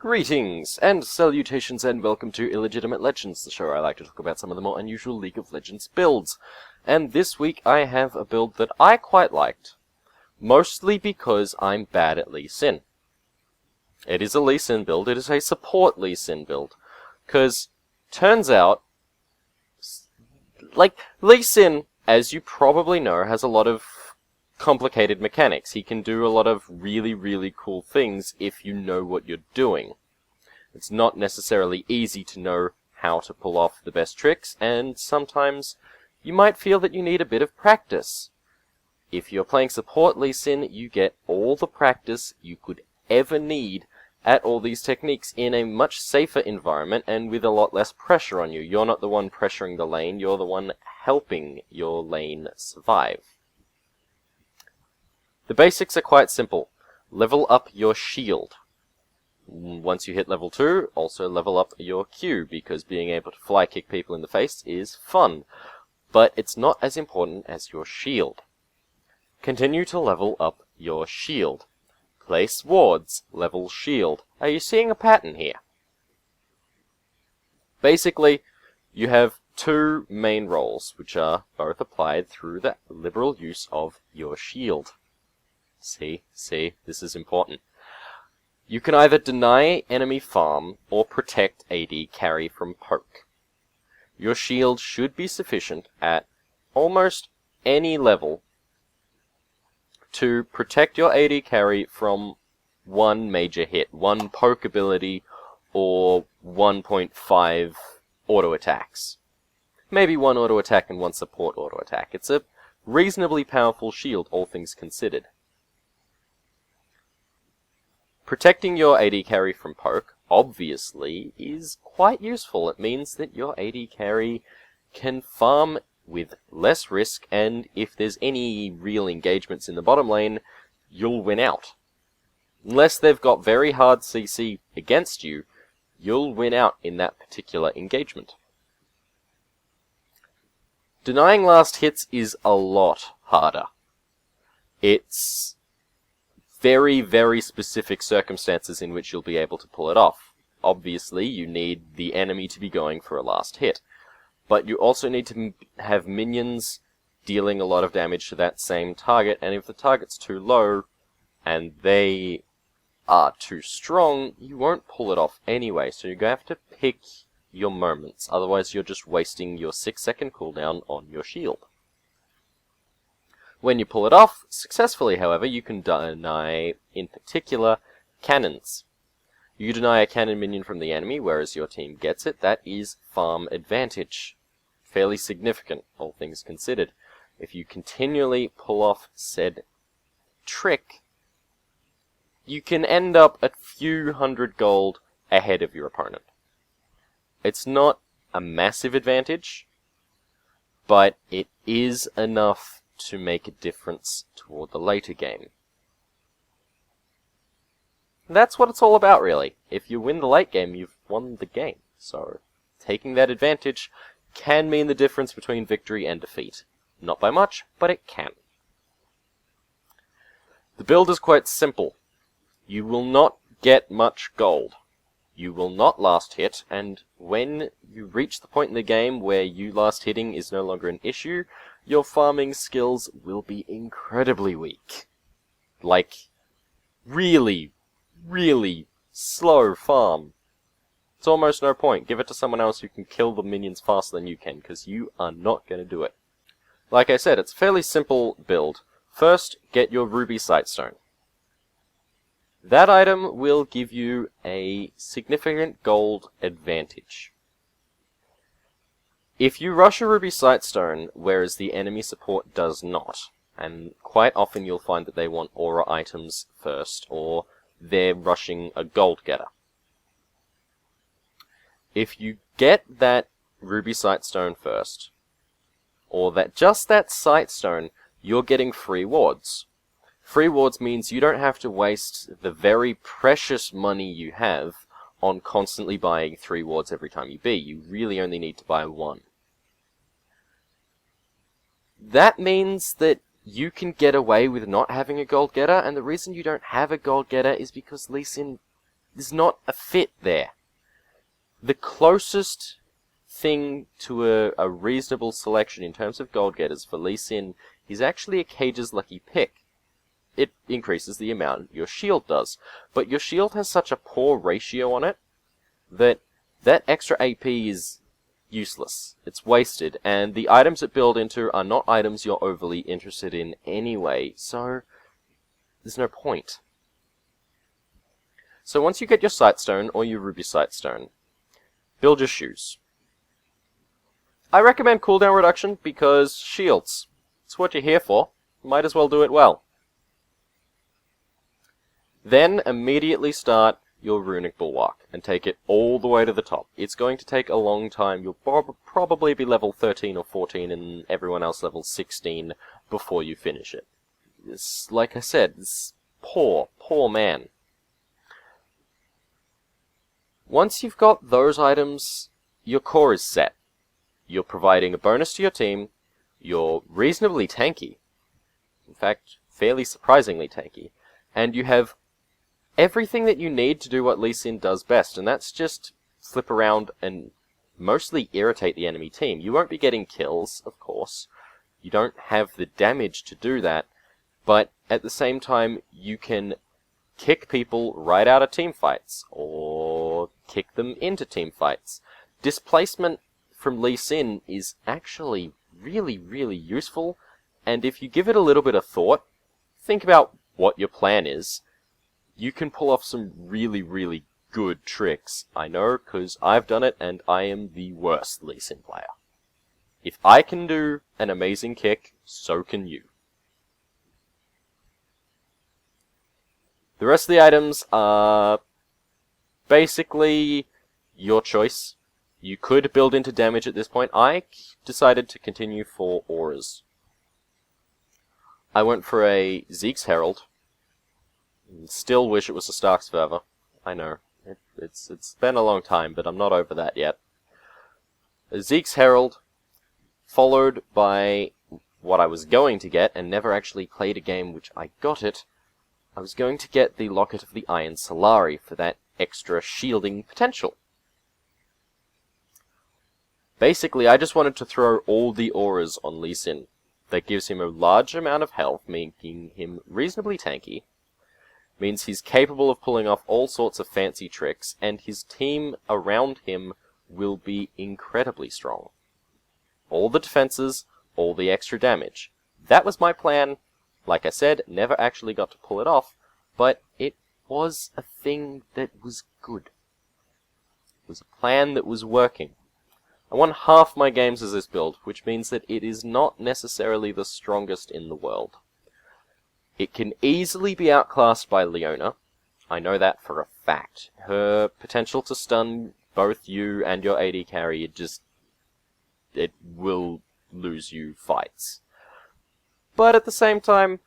Greetings, and salutations, and welcome to Illegitimate Legends, the show where I like to talk about some of the more unusual League of Legends builds. And this week I have a build that I quite liked, mostly because I'm bad at Lee Sin. It is a Lee Sin build, it is a support Lee Sin build, because turns out, Lee Sin, as you probably know, has a lot of complicated mechanics. He can do a lot of really cool things if you know what you're doing. It's not necessarily easy to know how to pull off the best tricks, and sometimes you might feel that you need a bit of practice. If you're playing support Lee Sin, you get all the practice you could ever need at all these techniques in a much safer environment and with a lot less pressure on you. You're not the one pressuring the lane, you're the one helping your lane survive. The basics are quite simple. Level up your shield. Once you hit level 2, also level up your Q, because being able to fly kick people in the face is fun. But it's not as important as your shield. Continue to level up your shield. Place wards, level shield. Are you seeing a pattern here? Basically, you have two main roles, which are both applied through the liberal use of your shield. See, this is important. You can either deny enemy farm or protect AD carry from poke. Your shield should be sufficient at almost any level to protect your AD carry from one major hit, one poke ability, or 1.5 auto attacks. Maybe one auto attack and one support auto attack. It's a reasonably powerful shield, all things considered. Protecting your AD carry from poke, obviously, is quite useful. It means that your AD carry can farm with less risk, and if there's any real engagements in the bottom lane, you'll win out. Unless they've got very hard CC against you, you'll win out in that particular engagement. Denying last hits is a lot harder. It's very specific circumstances in which you'll be able to pull it off. Obviously, you need the enemy to be going for a last hit, but you also need to have minions dealing a lot of damage to that same target, and if the target's too low and they are too strong, you won't pull it off anyway, so you're going to have to pick your moments, otherwise you're just wasting your 6-second cooldown on your shield. When you pull it off successfully, however, you can deny, in particular, cannons. You deny a cannon minion from the enemy, whereas your team gets it. That is farm advantage. Fairly significant, all things considered. If you continually pull off said trick, you can end up a few hundred gold ahead of your opponent. It's not a massive advantage, but it is enough to make a difference toward the later game. That's what it's all about, really. If you win the late game, you've won the game. So, taking that advantage can mean the difference between victory and defeat. Not by much, but it can. The build is quite simple. You will not get much gold. You will not last hit, and when you reach the point in the game where you last hitting is no longer an issue, your farming skills will be incredibly weak. Like, really slow farm. It's almost no point. Give it to someone else who can kill the minions faster than you can, because you are not going to do it. Like I said, it's a fairly simple build. First, get your Ruby Sightstone. That item will give you a significant gold advantage. If you rush a Ruby Sightstone, whereas the enemy support does not, and quite often you'll find that they want aura items first, or they're rushing a gold getter. If you get that Ruby Sightstone first, or just that Sightstone, you're getting free wards. Free wards means you don't have to waste the very precious money you have on constantly buying 3 wards every time you B. You really only need to buy 1. That means that you can get away with not having a gold getter, and the reason you don't have a gold getter is because Lee Sin there's not a fit there. The closest thing to a reasonable selection in terms of gold getters for Lee Sin is actually a Cage's Lucky Pick. It increases the amount your shield does, but your shield has such a poor ratio on it that extra AP is useless. It's wasted, and the items it build into are not items you're overly interested in anyway, so there's no point. So once you get your Sightstone or your Ruby Sightstone, build your shoes. I recommend cooldown reduction because shields. It's what you're here for. Might as well do it well. Then immediately start your Runic Bulwark and take it all the way to the top. It's going to take a long time. You'll probably be level 13 or 14 and everyone else level 16 before you finish it. It's, like I said, it's poor man. Once you've got those items, your core is set. You're providing a bonus to your team, you're reasonably tanky, in fact, fairly surprisingly tanky, and you have everything that you need to do what Lee Sin does best, and that's just flip around and mostly irritate the enemy team. You won't be getting kills, of course. You don't have the damage to do that, but at the same time, you can kick people right out of team fights, or kick them into team fights. Displacement from Lee Sin is actually really, really useful, and if you give it a little bit of thought, think about what your plan is, you can pull off some really, really good tricks. I know, because I've done it, and I am the worst Lee Sin player. If I can do an amazing kick, so can you. The rest of the items are basically your choice. You could build into damage at this point. I decided to continue for auras. I went for a Zeke's Herald. Still wish it was a Stark's Fervor. I know. It's been a long time, but I'm not over that yet. A Zeke's Herald, followed by what I was going to get, and never actually played a game which I got it. I was going to get the Locket of the Iron Solari for that extra shielding potential. Basically, I just wanted to throw all the auras on Lee Sin. That gives him a large amount of health, making him reasonably tanky. Means he's capable of pulling off all sorts of fancy tricks, and his team around him will be incredibly strong. All the defenses, all the extra damage. That was my plan. Like I said, never actually got to pull it off, but it was a thing that was good. It was a plan that was working. I won half my games as this build, which means that it is not necessarily the strongest in the world. It can easily be outclassed by Leona. I know that for a fact. Her potential to stun both you and your AD carry, it will lose you fights. But at the same time,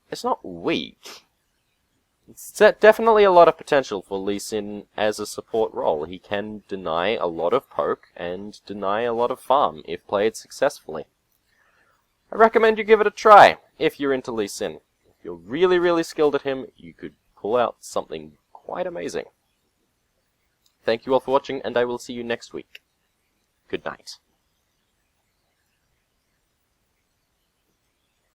it's not weak. It's definitely a lot of potential for Lee Sin as a support role. He can deny a lot of poke and deny a lot of farm if played successfully. I recommend you give it a try if you're into Lee Sin. If you're really, really skilled at him, you could pull out something quite amazing. Thank you all for watching, and I will see you next week. Good night.